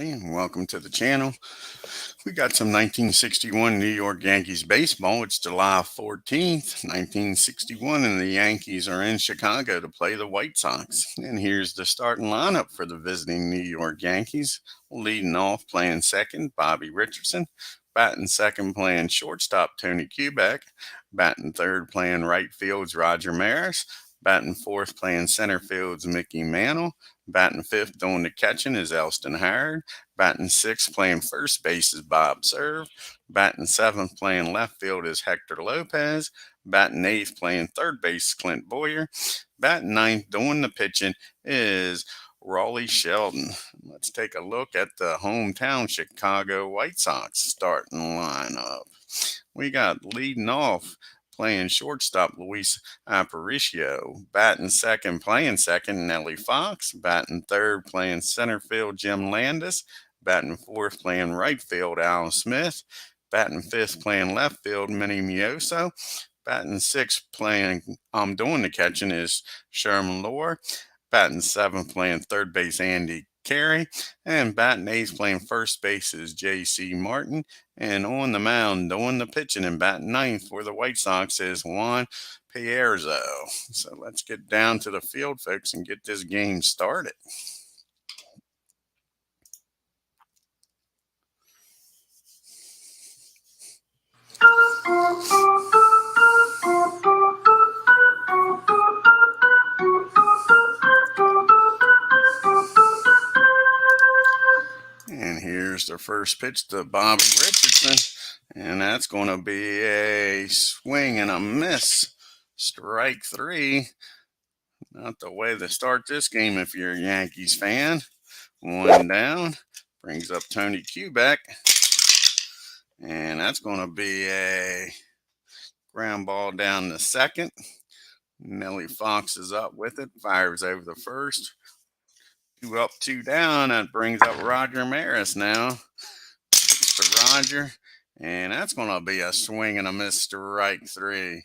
everybody, and welcome to the channel. We got some 1961 New York Yankees baseball. It's July 14th, 1961, and the Yankees are in Chicago to play the White Sox. And here's the starting lineup for the visiting New York Yankees. Leading off, playing second, Bobby Richardson. Batting second, playing shortstop, Tony Kubek. Batting third, playing right field's Roger Maris. Batting fourth, playing center field's Mickey Mantle. Batting fifth, doing the catching is Elston Howard. Batting sixth, playing first base is Bob Serve. Batting seventh, playing left field is Hector Lopez. Batting eighth, playing third base is Clint Boyer. Batting ninth, doing the pitching is ROLLIE Sheldon. Let's take a look at the hometown Chicago White Sox starting lineup. We got leading off, playing shortstop, Luis Aparicio. Batting second, playing second, Nellie Fox. Batting third, playing center field, Jim Landis. Batting fourth, playing right field, Al Smith. Batting fifth, playing left field, Minnie Mioso. Batting sixth, playing doing the catching is Sherman Lohr. Batting seventh, playing third base, Andy Carey. And batting eighth, playing first base is J.C. Martin. And on the mound, doing the pitching and batting ninth for the White Sox is Juan PIZARRO. So let's get down to the field, folks, and get this game started. And here's the first pitch to Bobby Richardson. And that's going to be a swing and a miss. Strike three. Not the way to start this game if you're a Yankees fan. One down. Brings up Tony Kubek. And that's going to be a ground ball down the second. Nellie Fox is up with it. Fires over the first. Two up, two down. That brings up Roger Maris now. To Roger. And that's going to be a swing and a miss, strike three.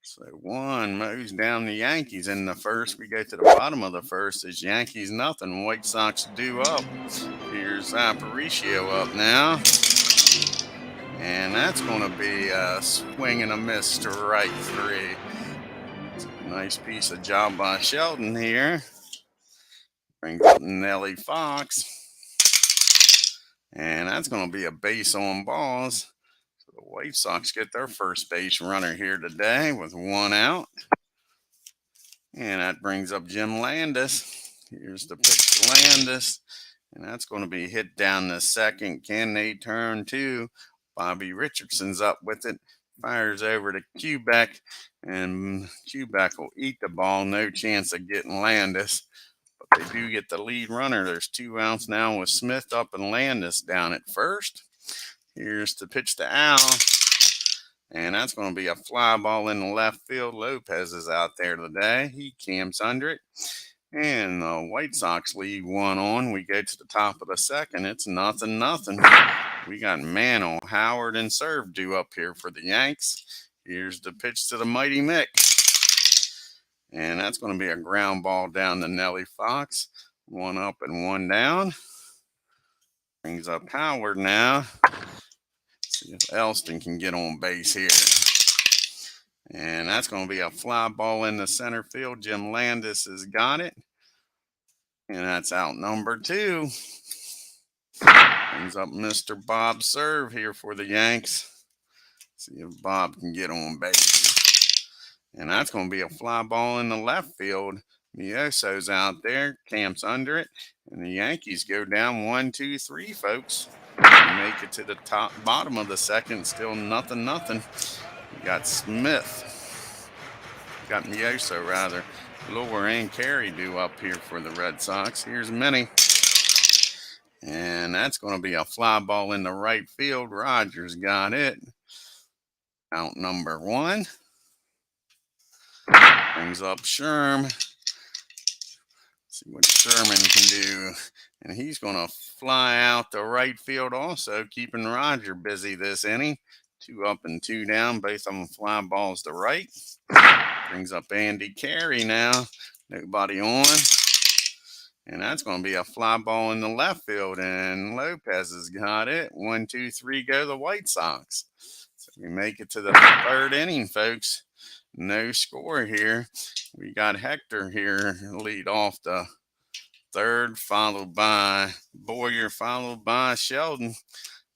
So one moves down the Yankees in the first. We go to the bottom of the first. It's Yankees nothing. White Sox due up. Here's Aparicio up now. And that's going to be a swing and a miss, strike three. Nice piece of job by Sheldon here. Brings up Nellie Fox. And that's going to be a base on balls. So the White Sox get their first base runner here today with one out. And that brings up Jim Landis. Here's the pitch to Landis. And that's going to be hit down the second. Can they turn two? Bobby Richardson's up with it. Fires over to Kubek. And Kubek will eat the ball. No chance of getting Landis. But they do get the lead runner. There's 2 outs now with Smith up and Landis down at first. Here's the pitch to Al. And that's going to be a fly ball in the left field. Lopez is out there today. He camps under it. And the White Sox lead 1-on. We go to the top of the second. It's 0-0. We got Mantle, Howard, and Serve due up here for the Yanks. Here's the pitch to the mighty Mick. And that's going to be a ground ball down to Nellie Fox. 1 up and 1 down. Brings up Howard now. See if Elston can get on base here. And that's going to be a fly ball in the center field. Jim Landis has got it. And that's out number 2. Brings up Mr. Bob Serve here for the Yanks. See if Bob can get on base. And that's going to be a fly ball in the left field. Mioso's out there, camps under it. And the Yankees go down 1-2-3, folks. Make it to the bottom of the second. Still 0-0. We got Smith. Got Mioso, rather. Lohr and Carey due up here for the Red Sox. Here's Minnie. And that's going to be a fly ball in the right field. Rogers got it. Out number 1. Brings up Sherm. See what Sherman can do. And he's going to fly out the right field also, keeping Roger busy this inning. 2 up and 2 down. Both of them fly balls to right. Brings up Andy Carey now. Nobody on. And that's going to be a fly ball in the left field. And Lopez has got it. 1, 2, 3, go the White Sox. So we make it to the third inning, folks. No score here. We got Hector here lead off the third, followed by Boyer, followed by Sheldon.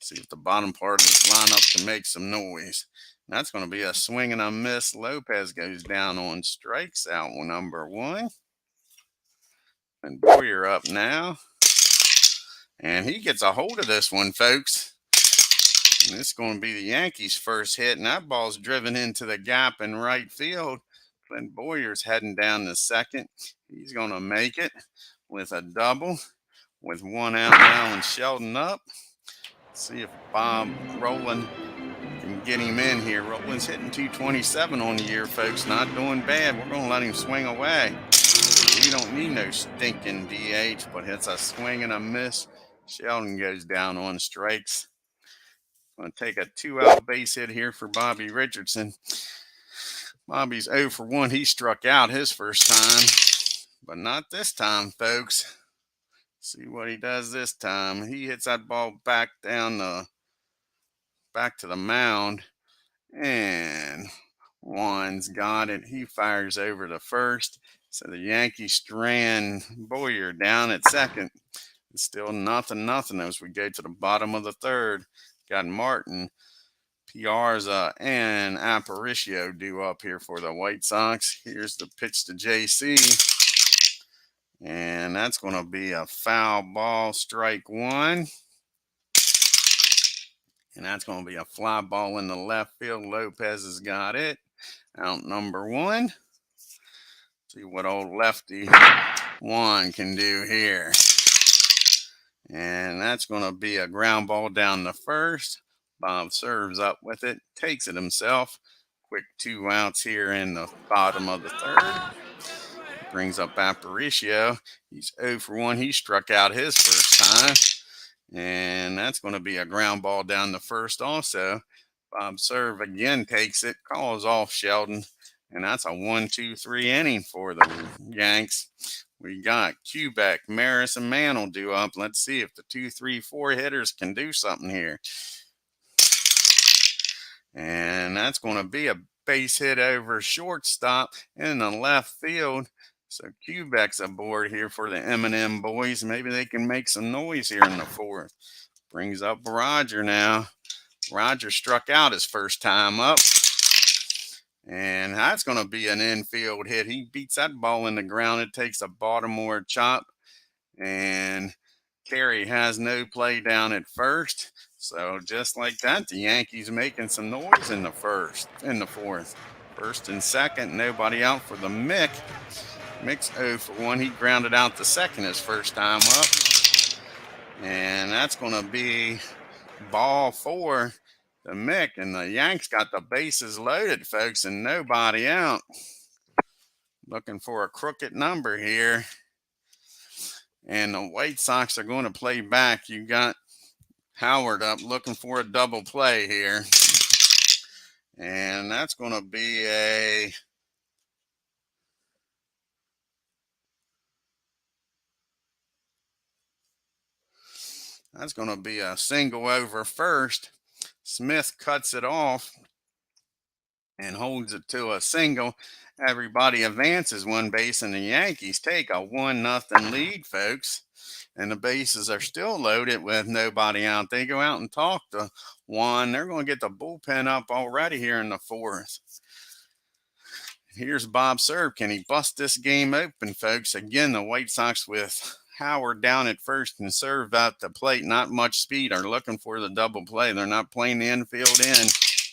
See if the bottom part of this lineup can make some noise. And that's going to be a swing and a miss. Lopez goes down on strikes, out number 1. And Boyer up now. And he gets a hold of this one, folks. And this is going to be the Yankees' first hit. And that ball's driven into the gap in right field. Clint Boyer's heading down to second. He's going to make it with a double. With 1 out now and Sheldon up. See if Bob Rowland can get him in here. Rowland's hitting 227 on the year, folks. Not doing bad. We're going to let him swing away. We don't need no stinking DH, but it's a swing and a miss. Sheldon goes down on strikes. Going to take a 2-out base hit here for Bobby Richardson. Bobby's 0 for 1. He struck out his first time, but not this time, folks. See what he does this time. He hits that ball back to the mound, and Juan's got it. He fires over to first. So the Yankees strand Boyer down at second. It's still nothing as we go to the bottom of the third. Got Martin, Piazarro, and Aparicio due up here for the White Sox. Here's the pitch to JC. And that's going to be a foul ball, strike 1. And that's going to be a fly ball in the left field. Lopez has got it. Out number 1. See what old lefty Juan can do here. And that's going to be a ground ball down the first. Bob serves up with it, takes it himself. Quick 2 outs here in the bottom of the third. Brings up Aparicio. He's 0 for 1. He struck out his first time. And that's going to be a ground ball down the first also. Bob Serve again takes it, calls off Sheldon. And that's a 1, 2, 3 inning for the Yanks. We got Quebec, Maris, and Mantle due up. Let's see if the 2, 3, 4 hitters can do something here. And that's going to be a base hit over shortstop in the left field. So Quebec's aboard here for the M&M boys. Maybe they can make some noise here in the fourth. Brings up Roger now. Roger struck out his first time up. And that's going to be an infield hit. He beats that ball in the ground. It takes a Baltimore chop. And Carey has no play down at first. So just like that, the Yankees making some noise in the fourth. First and second, nobody out for the Mick. Mick's 0 for 1. He grounded out the second his first time up. And that's going to be ball 4 to Mick. And the Yanks got the bases loaded, folks, and nobody out. Looking for a crooked number here. And the White Sox are going to play back. You got Howard up looking for a double play here. And that's going to be a single over first. Smith cuts it off and holds it to a single. Everybody advances 1 base, and the Yankees take a 1-0 lead, folks. And the bases are still loaded with nobody out. They go out and talk to Juan. They're going to get the bullpen up already here in the fourth. Here's Bob Serve. Can he bust this game open, folks? Again, the White Sox with Howard down at first and Serve out the plate. Not much speed. Are looking for the double play. They're not playing the infield in.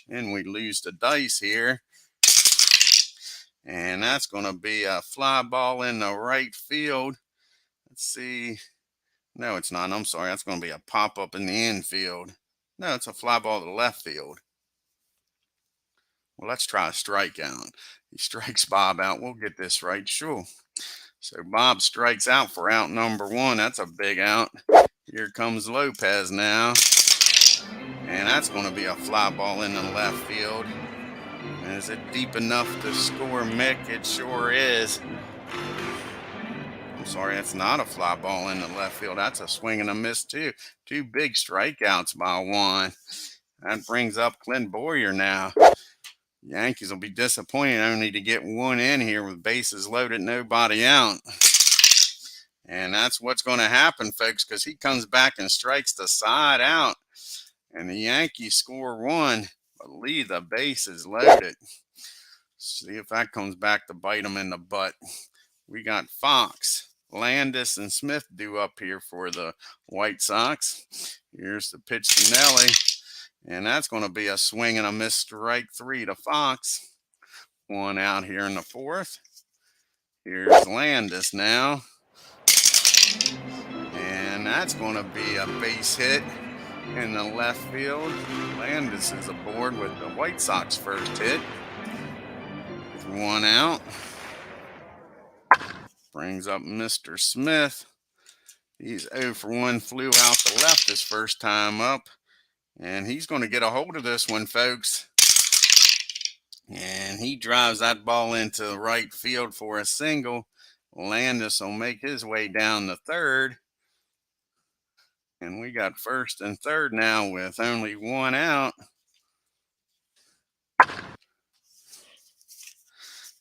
And we lose the dice here. And that's going to be a fly ball in the right field. Let's see. No, it's not. I'm sorry. That's going to be a pop-up in the infield. No, it's a fly ball to the left field. Well, let's try a strikeout. He strikes Bob out. We'll get this right. Sure. So Bob strikes out for out number 1. That's a big out. Here comes Lopez now. And that's going to be a fly ball in the left field. And is it deep enough to score Mick? It sure is. sorry, that's not a fly ball in the left field. That's a swing and a miss too. Two big strikeouts by Juan. That brings up Clint Boyer now. Yankees will be disappointed only to get one in here with bases loaded, nobody out. And that's what's going to happen, folks, because he comes back and strikes the side out. And the Yankees score one, but leave the bases loaded. See if that comes back to bite them in the butt. We got Fox, Landis, and Smith due up here for the White Sox. Here's the pitch to Nelly. And that's going to be a swing and a miss, strike three to Fox. One out here in the fourth. Here's Landis now. And that's going to be a base hit in the left field. Landis is aboard with the White Sox first hit. With one out. Brings up Mr. Smith. He's 0 for 1, flew out the left his first time up. And he's going to get a hold of this one, folks. And he drives that ball into right field for a single. Landis will make his way down to third. And we got first and third now with only one out.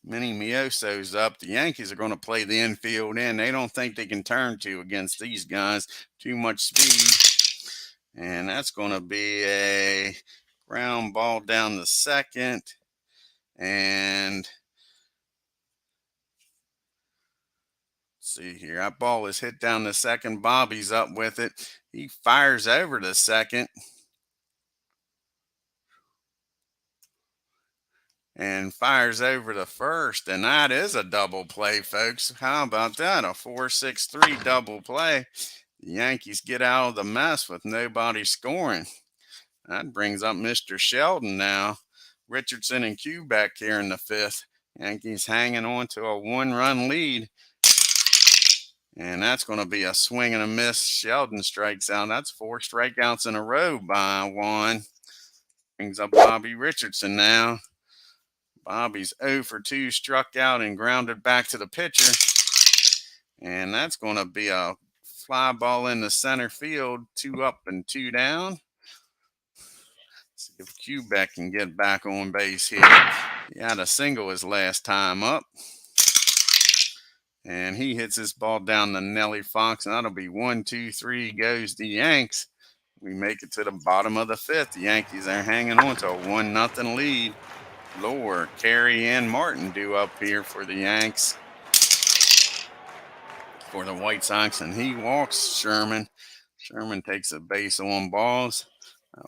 Minnie Mioso's up. The Yankees are going to play the infield in. They don't think they can turn to against these guys. Too much speed. And that's going to be a ground ball down the second. And see here, that ball is hit down the second. Bobby's up with it. He fires over to second. And fires over to first. And that is a double play, folks. How about that? A 4-6-3 double play. The Yankees get out of the mess with nobody scoring. That brings up Mr. Sheldon now. Richardson and Q back here in the fifth. Yankees hanging on to a one-run lead. And that's going to be a swing and a miss. Sheldon strikes out. That's 4 strikeouts in a row by Juan. Brings up Bobby Richardson now. Bobby's 0 for 2, struck out and grounded back to the pitcher. And that's going to be a fly ball in the center field. 2 up and 2 down. See if Quebec can get back on base here. He had a single his last time up. And he hits this ball down to Nelly Fox. And that'll be 1, 2, 3 goes the Yanks. We make it to the bottom of the fifth. The Yankees are hanging on to a 1-0 lead. Lower, Carey and Martin due up here for the Yanks. For the White Sox. And he walks Sherman. Sherman takes a base on balls.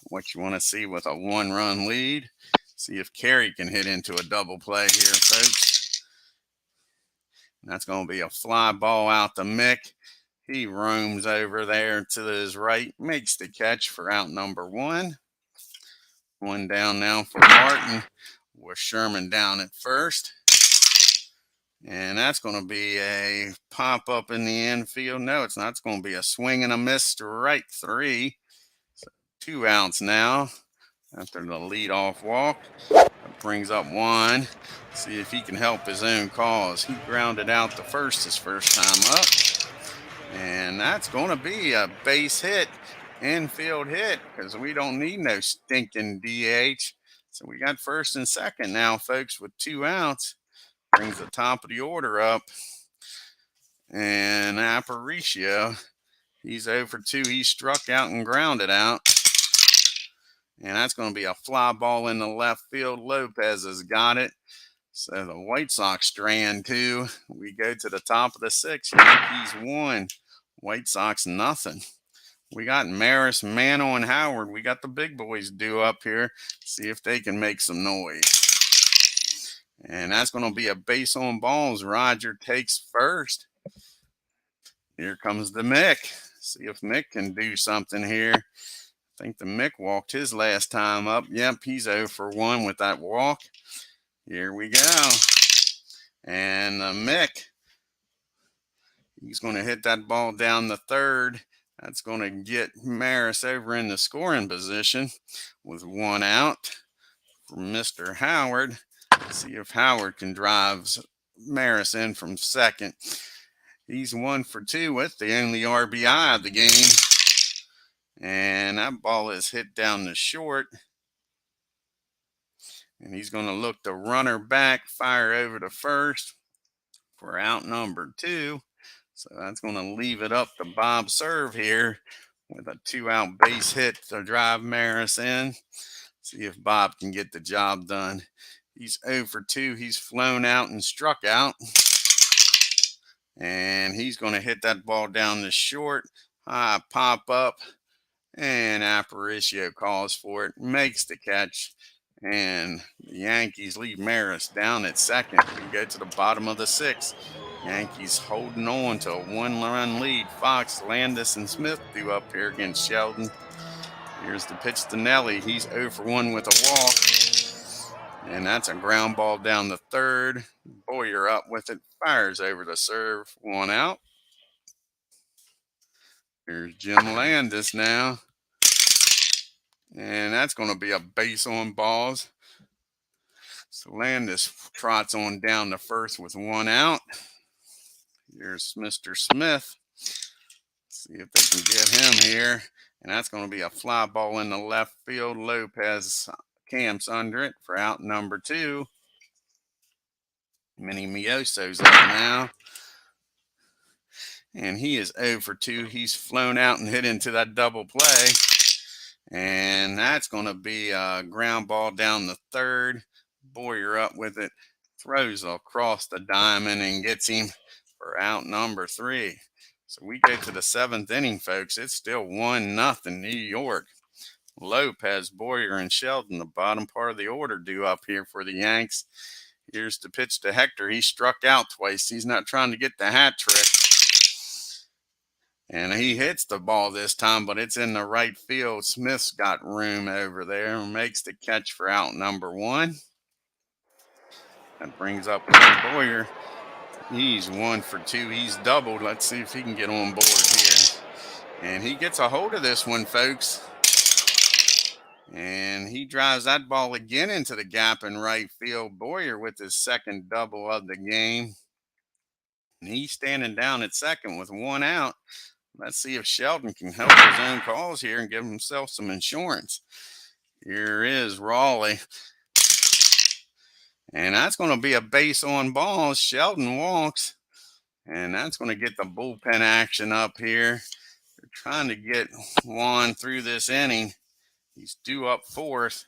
What you want to see with a 1-run lead. See if Carey can hit into a double play here, folks. And that's going to be a fly ball out to Mick. He roams over there to his right, makes the catch for out number 1. One down now for Martin with Sherman down at first. And that's going to be a pop up in the infield. No, it's not. It's going to be a swing and a miss, strike 3. 2 outs now after the leadoff walk. That brings up Juan. See if he can help his own cause. He grounded out the first his first time up. And that's going to be a base hit, infield hit, because we don't need no stinking DH. So we got first and second now, folks, with 2 outs. Brings the top of the order up. And Aparicio, he's 0 for 2. He struck out and grounded out. And that's going to be a fly ball in the left field. Lopez has got it. So the White Sox strand 2. We go to the top of the 6th. Yankees 1. White Sox nothing. We got Maris, Mano, and Howard. We got the big boys due up here. See if they can make some noise. And that's going to be a base on balls. Roger takes first. Here comes the Mick. See if Mick can do something here. I think the Mick walked his last time up. Yep, he's 0 for 1 with that walk. Here we go. And the Mick, he's going to hit that ball down the third. That's going to get Maris over in the scoring position with 1 out for Mr. Howard. See if Howard can drive Maris in from second. He's 1 for 2 with the only RBI of the game. And that ball is hit down the short. And he's going to look the runner back, fire over to first for out number 2. So that's going to leave it up to Bob Serve here with a 2-out base hit to drive Maris in. See if Bob can get the job done. He's 0 for 2. He's flown out and struck out. And he's going to hit that ball down the short. High pop up. And Aparicio calls for it. Makes the catch. And the Yankees leave Maris down at second. We go to the bottom of the 6th. Yankees holding on to a 1-run lead. Fox, Landis, and Smith due up here against Sheldon. Here's the pitch to Nelly. He's 0 for 1 with a walk. And that's a ground ball down the third. Boyer up with it. Fires over to serve. 1 out. Here's Jim Landis now. And that's going to be a base on balls. So Landis trots on down to first with 1 out. Here's Mr. Smith. See if they can get him here. And that's going to be a fly ball in the left field. Lopez camps under it for out number 2. Minnie Mioso's up now. And he is 0 for 2. He's flown out and hit into that double play. And that's going to be a ground ball down the third. Boyer up with it. Throws across the diamond and gets him for out number 3. So we go to the 7th inning, folks. It's still 1-0 New York. Lopez, Boyer, and Sheldon, the bottom part of the order, due up here for the Yanks. Here's the pitch to Hector. He struck out twice. He's not trying to get the hat trick. And he hits the ball this time, but it's in the right field. Smith's got room over there and makes the catch for out number 1. That brings up Boyer. He's 1 for 2. He's doubled. Let's see if he can get on board here. And he gets a hold of this one, folks. And he drives that ball again into the gap in right field. Boyer with his second double of the game. And he's standing down at second with 1 out. Let's see if Sheldon can help his own cause here and give himself some insurance. Here is ROLLIE. And that's going to be a base on balls. Sheldon walks. And that's going to get the bullpen action up here. They're trying to get JUAN through this inning. He's due up 4th.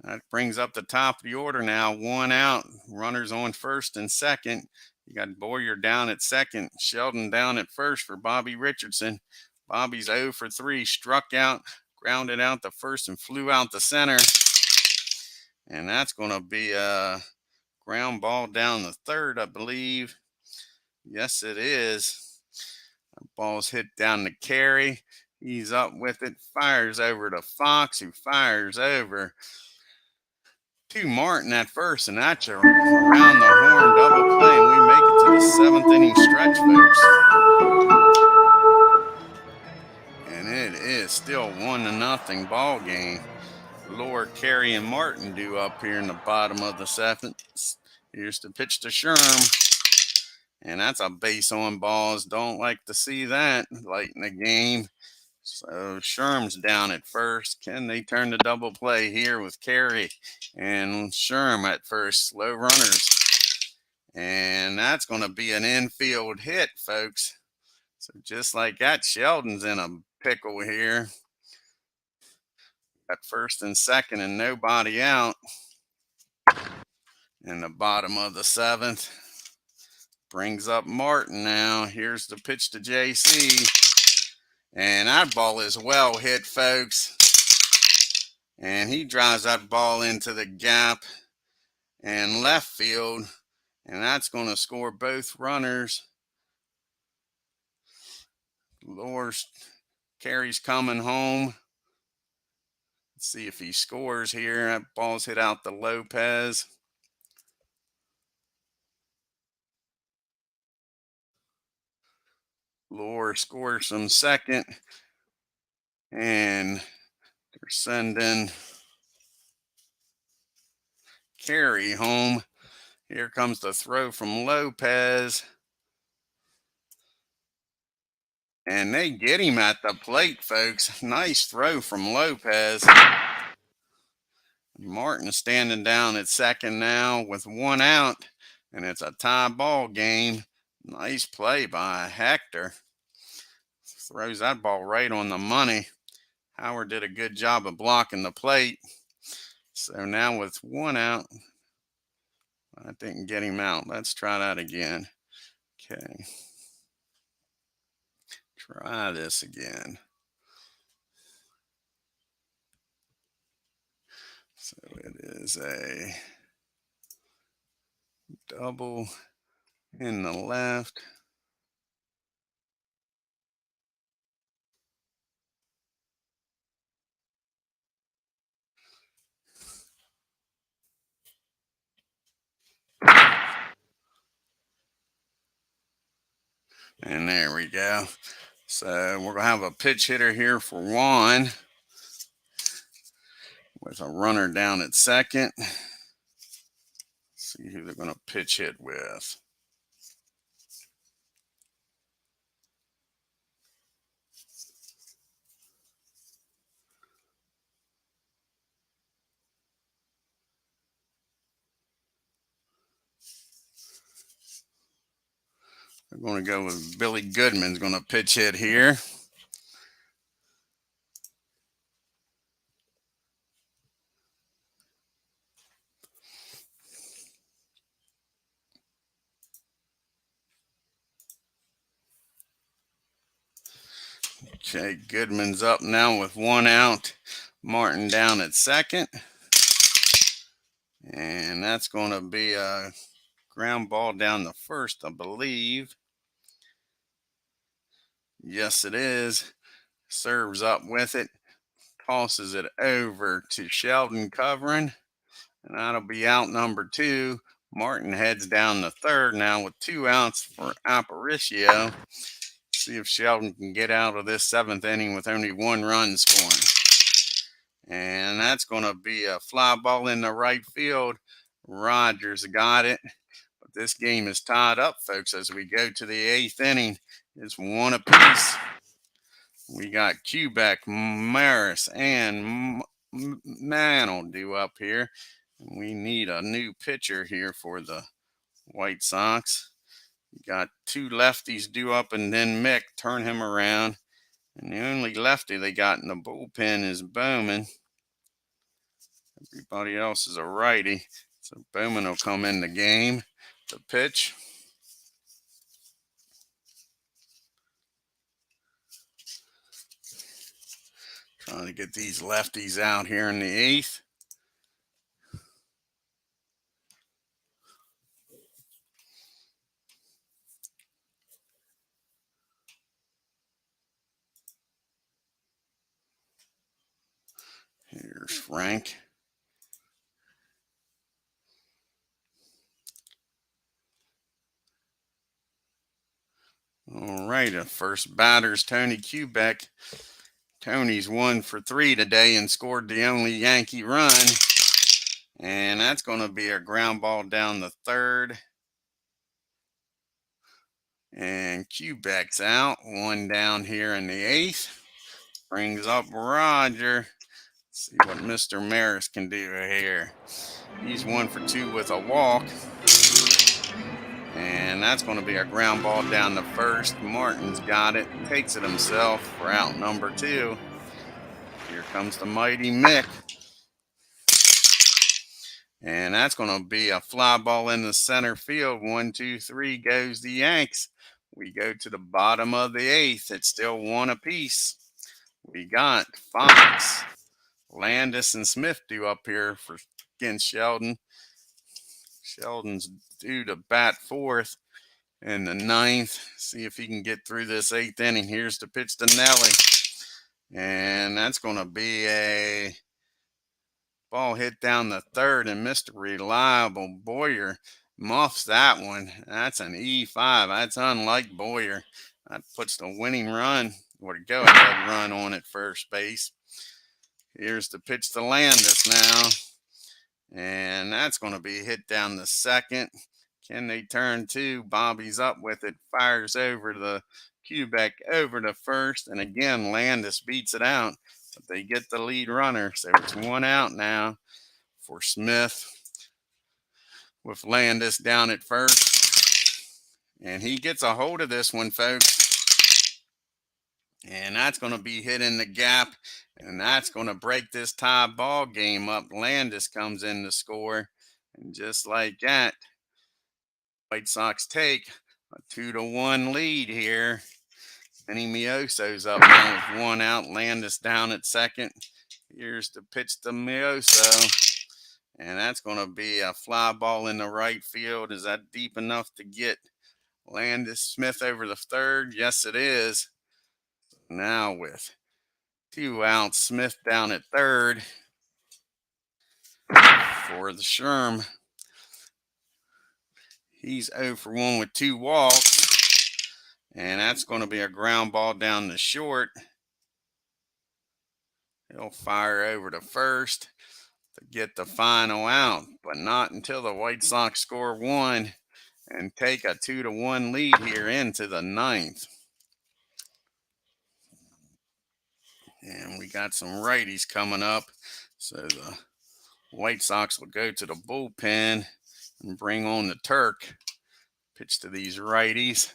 That brings up the top of the order now. 1 out. Runners on first and second. You got Boyer down at second. Sheldon down at first for Bobby Richardson. Bobby's 0 for 3. Struck out. Grounded out the first and flew out the center. And that's going to be a ground ball down the third, I believe. Yes, it is. The ball's hit down to Carey. He's up with it. Fires over to Fox, who fires over to Martin at first. And that's around the horn double play. And we make it to the 7th inning stretch, folks. And it is still 1-0 ball game. Lord, Carey, and Martin due up here in the bottom of the 7th. Here's the pitch to Sherm. And that's a base on balls. Don't like to see that late in the game. So Sherm's down at first. Can they turn the double play here with Carey and Sherm at first? Slow runners. And that's going to be an infield hit, folks. So just like that, Sheldon's in a pickle here. At first and second and nobody out. In the bottom of the 7th. Brings up Martin now. Here's the pitch to JC. And that ball is well hit, folks. And he drives that ball into the gap and left field. And that's going to score both runners. Lors Carey's coming home. Let's see if he scores here. That ball's hit out to Lopez. Lore scores some second. And they're sending Carey home. Here comes the throw from Lopez. And they get him at the plate, folks. Nice throw from Lopez. Martin standing down at second now with 1 out, and it's a tie ball game. Nice play by Hector. Throws that ball right on the money. Howard did a good job of blocking the plate. So now with 1 out, I didn't get him out. Let's try that again. Okay. Try this again. So it is a double in the left. And there we go. So we're going to have a pitch hitter here for JUAN with a runner down at second. See who they're going to pitch hit with. We're going to go with Billy Goodman's going to pitch hit here. Okay, Goodman's up now with 1 out. Martin down at second. And that's going to be a ground ball down the first, I believe. Yes, it is. Serves up with it. Tosses it over to Sheldon covering. And that'll be out number 2. Martin heads down the third now with 2 outs for Aparicio. See if Sheldon can get out of this 7th inning with only 1 run scoring. And that's going to be a fly ball in the right field. Rogers got it. But this game is tied up, folks, as we go to the 8th inning. It's 1 apiece. We got Quebec, Maris, and Mantle due up here. We need a new pitcher here for the White Sox. We got 2 lefties due up, and then Mick, turn him around. And the only lefty they got in the bullpen is Bowman. Everybody else is a righty. So Bowman will come in the game to pitch. Trying to get these lefties out here in the 8th. Here's Frank. All right, the first batter's Tony Quebec. Tony's 1 for 3 today and scored the only Yankee run. And that's going to be a ground ball down the third. And Quebec's out. 1 down here in the 8th. Brings up Roger. Let's see what Mr. Maris can do here. He's 1 for 2 with a walk. And that's going to be a ground ball down the first. Martin's got it. Takes it himself for out number 2. Here comes the mighty Mick. And that's going to be a fly ball in the center field. 1, 2, 3 goes the Yanks. We go to the bottom of the 8th. It's still 1 apiece. We got Fox, Landis, and Smith due up here for against Sheldon. Sheldon's due to bat 4th in the 9th. See if he can get through this 8th inning. Here's the pitch to Nelly. And that's going to be a ball hit down the third, and Mr. Reliable Boyer muffs that one. That's an E5. That's unlike Boyer. That puts the winning run or the go-ahead run on at first base. Here's the pitch to Landis now. And that's going to be hit down the second. Can they turn 2? Bobby's up with it. Fires over the Cue back over to first, and again Landis beats it out, but they get the lead runner, so it's 1 out now for Smith with Landis down at first, and he gets a hold of this one, folks, and that's going to be hit in the gap, and that's going to break this tie ball game up. Landis comes in to score, and just like that, White Sox take a 2-1 lead here. Benny Mioso's up now with 1 out. Landis down at second. Here's the pitch to Mioso. And that's going to be a fly ball in the right field. Is that deep enough to get Landis Smith over the third? Yes, it is. Now with 2 outs, Smith down at third for the Sherm. He's 0 for 1 with 2 walks. And that's going to be a ground ball down the short. He'll fire over to first to get the final out, but not until the White Sox score 1 and take a 2-1 lead here into the 9th. And we got some righties coming up, so the White Sox will go to the bullpen and bring on the Turk. Pitch to these righties.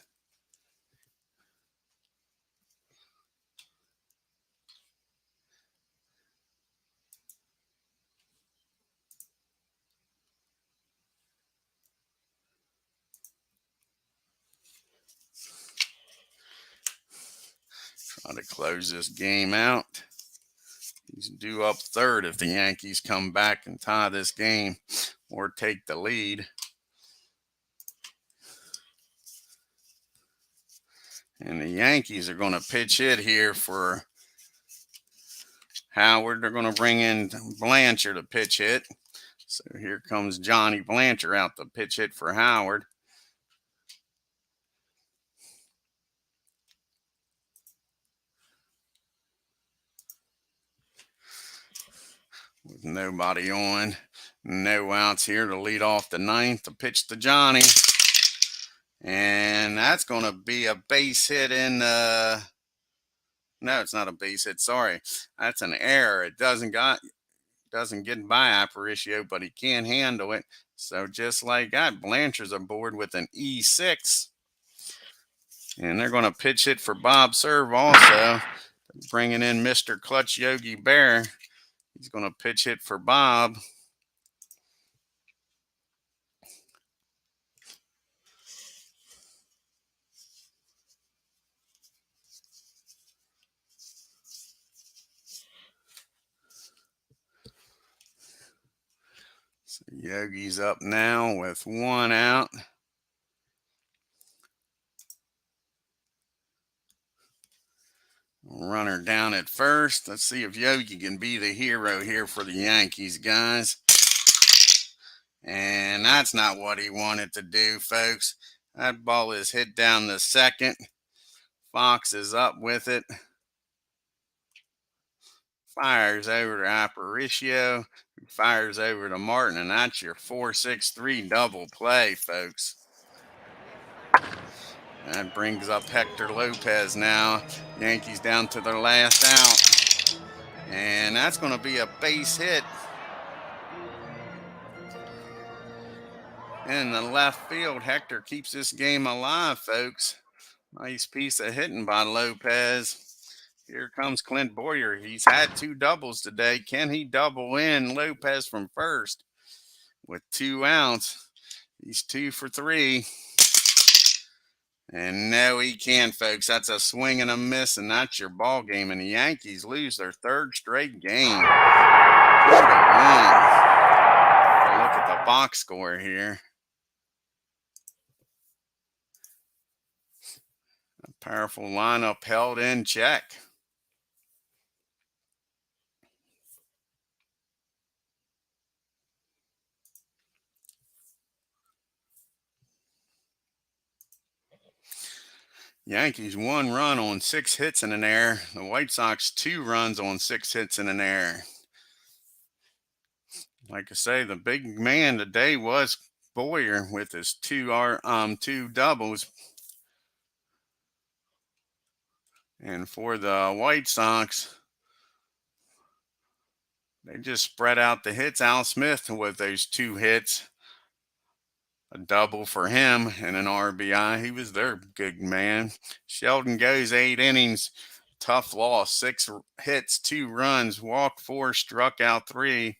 Try to close this game out. He's due up third if the Yankees come back and tie this game or take the lead. And the Yankees are going to pitch it here for Howard. They're going to bring in Blanchard to pitch hit. So here comes Johnny Blanchard out to pitch hit for Howard. With nobody on, no outs here to lead off the 9th. To pitch to Johnny. And that's going to be a base hit in no, it's not a base hit. Sorry. That's an error. It doesn't get by Aparicio, but he can't handle it. So just like that, Blanchard's aboard with an E6. And they're going to pitch it for Bob Serve also. Bringing in Mr. Clutch Yogi Bear. He's going to pitch hit for Bob. So Yogi's up now with 1 out. Runner down at first. Let's see if Yogi can be the hero here for the Yankees, guys. And that's not what he wanted to do, folks. That ball is hit down the second. Fox is up with it. Fires over to Aparicio. Fires over to Martin. And that's your 4-6-3 double play, folks. That brings up Hector Lopez now. Yankees down to their last out. And that's going to be a base hit in the left field. Hector keeps this game alive, folks. Nice piece of hitting by Lopez. Here comes Clint Boyer. He's had 2 doubles today. Can he double in Lopez from first with 2 outs? He's 2 for 3. And no, he can't, folks. That's a swing and a miss, and that's your ball game. And the Yankees lose their 3rd straight game. 2-1. Look at the box score here. A powerful lineup held in check. Yankees 1 run on 6 hits in an error. The White Sox 2 runs on 6 hits in an error. Like I say, the big man today was Boyer with his 2 doubles. And for the White Sox, they just spread out the hits. Al Smith with those 2 hits, a double for him and an RBI. He was their good man. Sheldon goes 8 innings. Tough loss. 6 hits, 2 runs, walked 4, struck out 3.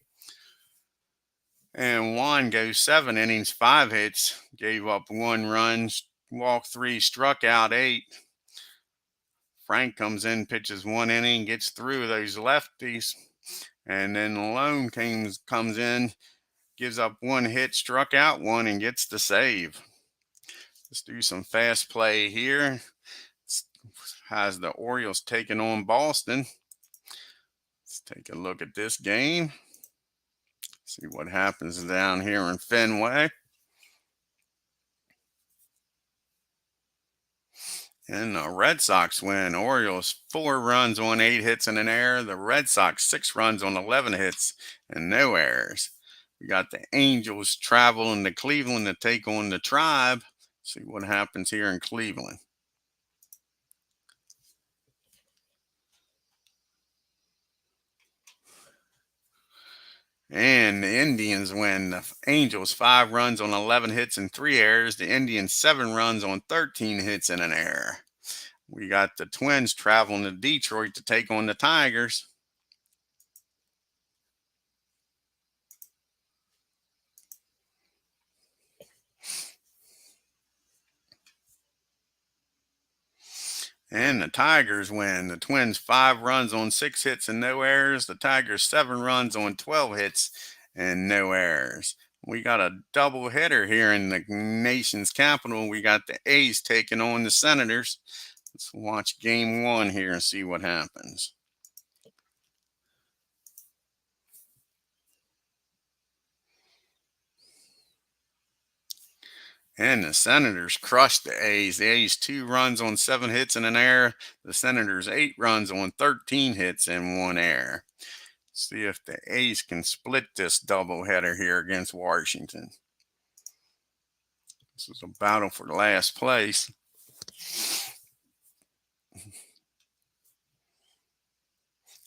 And JUAN goes 7 innings, 5 hits, gave up 1 run, walked 3, struck out 8. Frank comes in, pitches 1 inning, gets through those lefties. And then Malone comes in, gives up 1 hit, struck out 1, and gets the save. Let's do some fast play here. Has the Orioles taking on Boston. Let's take a look at this game. See what happens down here in Fenway. And the Red Sox win. Orioles 4 runs on 8 hits and an error. The Red Sox 6 runs on 11 hits and no errors. We got the Angels traveling to Cleveland to take on the Tribe. See what happens here in Cleveland. And the Indians win. The Angels 5 runs on 11 hits and 3 errors. The Indians 7 runs on 13 hits and an error. We got the Twins traveling to Detroit to take on the Tigers. And the Tigers win. The Twins 5 runs on 6 hits and no errors. The Tigers 7 runs on 12 hits and no errors. We got a double header here in the nation's capital. We got the A's taking on the Senators. Let's watch game 1 here and see what happens. And the Senators crushed the A's. The A's 2 runs on 7 hits and an error. The Senators 8 runs on 13 hits and 1 error. See if the A's can split this doubleheader here against Washington. This is a battle for last place.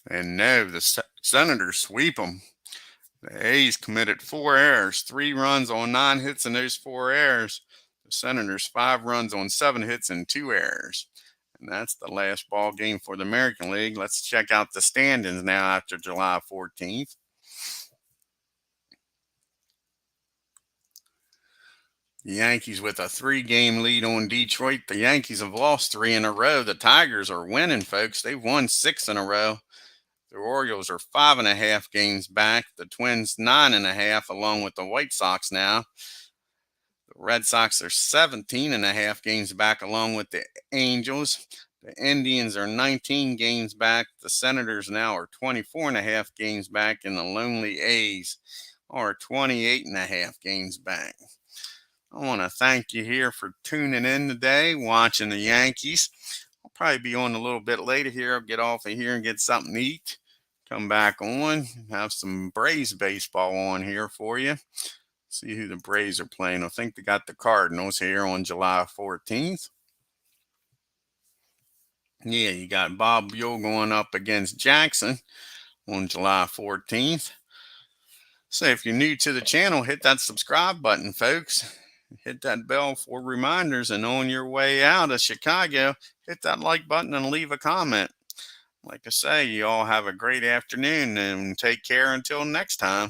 And no, the Senators sweep them. The A's committed 4 errors, 3 runs on 9 hits and those 4 errors. The Senators 5 runs on 7 hits and 2 errors. And that's the last ball game for the American League. Let's check out the standings now after July 14th. The Yankees with a 3-game lead on Detroit. The Yankees have lost 3 in a row. The Tigers are winning, folks. They've won 6 in a row. The Orioles are 5.5 games back. The Twins 9.5, along with the White Sox now. The Red Sox are 17.5 games back, along with the Angels. The Indians are 19 games back. The Senators now are 24.5 games back, and the lonely A's are 28.5 games back. I want to thank you here for tuning in today, watching the Yankees. I'll probably be on a little bit later here. I'll get off of here and get something to eat. Come back on, have some Braves baseball on here for you. See who the Braves are playing. I think they got the Cardinals here on July 14th. Yeah, you got Bob Buell going up against Jackson on July 14th. So if you're new to the channel, hit that subscribe button, folks. Hit that bell for reminders, and on your way out of Chicago, hit that like button and leave a comment. Like I say, you all have a great afternoon and take care until next time.